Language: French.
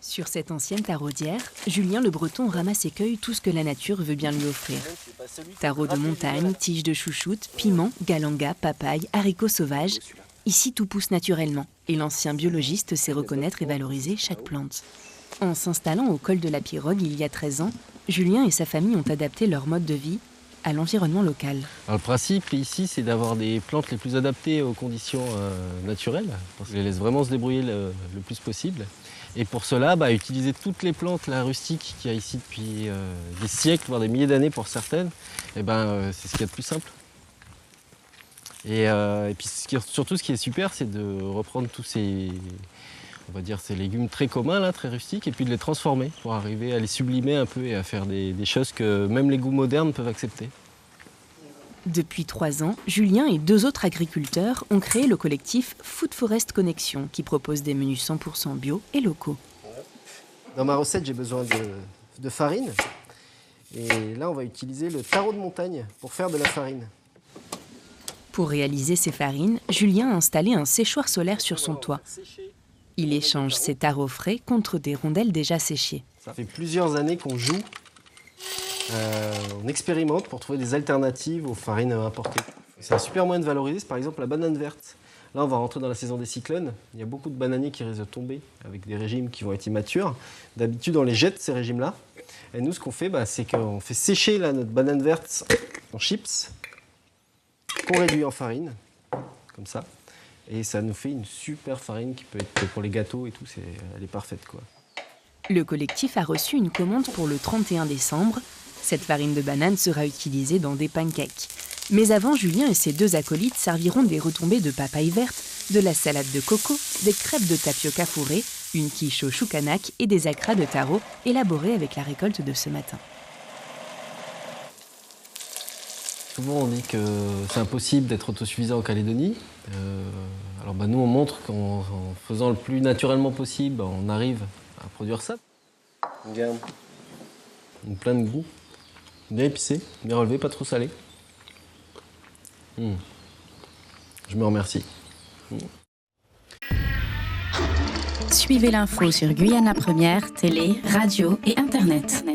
Sur cette ancienne taraudière, Julien le Breton ramasse et cueille tout ce que la nature veut bien lui offrir. Tarots de montagne, tiges de chouchoute, piments, galangas, papayes, haricots sauvages. Ici, tout pousse naturellement et l'ancien biologiste sait reconnaître et valoriser chaque plante. En s'installant au col de la Pirogue il y a 13 ans, Julien et sa famille ont adapté leur mode de vie à l'environnement local. Alors, le principe ici, c'est d'avoir des plantes les plus adaptées aux conditions naturelles. On les laisse vraiment se débrouiller le plus possible. Et pour cela, utiliser toutes les plantes rustiques qu'il y a ici depuis des siècles, voire des milliers d'années pour certaines, c'est ce qu'il y a de plus simple. Et puis surtout, ce qui est super, c'est de reprendre tous ces légumes très communs, très rustiques, et puis de les transformer pour arriver à les sublimer un peu et à faire des choses que même les goûts modernes peuvent accepter. Depuis 3 ans, Julien et 2 autres agriculteurs ont créé le collectif Food Forest Connexion qui propose des menus 100% bio et locaux. Dans ma recette, j'ai besoin de farine. Et là, on va utiliser le taro de montagne pour faire de la farine. Pour réaliser ces farines, Julien a installé un séchoir solaire sur son toit. Il échange ses tarots frais contre des rondelles déjà séchées. Ça fait plusieurs années qu'on joue. On expérimente pour trouver des alternatives aux farines importées. C'est un super moyen de valoriser, c'est par exemple la banane verte. Là, on va rentrer dans la saison des cyclones. Il y a beaucoup de bananiers qui risquent de tomber avec des régimes qui vont être immatures. D'habitude, on les jette, ces régimes-là. Et nous, ce qu'on fait, c'est qu'on fait sécher notre banane verte en chips, qu'on réduit en farine, comme ça. Et ça nous fait une super farine qui peut être pour les gâteaux et tout. Elle est parfaite, quoi. Le collectif a reçu une commande pour le 31 décembre. Cette farine de banane sera utilisée dans des pancakes. Mais avant, Julien et ses 2 acolytes serviront des retombées de papaye verte, de la salade de coco, des crêpes de tapioca fourrées, une quiche au chou kanak et des acras de taro élaborés avec la récolte de ce matin. Souvent, on dit que c'est impossible d'être autosuffisant en Calédonie. Alors nous, on montre qu'en faisant le plus naturellement possible, on arrive à produire ça. Regarde. Plein de goût. Bien épicé, bien relevé, pas trop salé. Je me remercie. Suivez l'info sur Guyana Première, télé, radio et internet.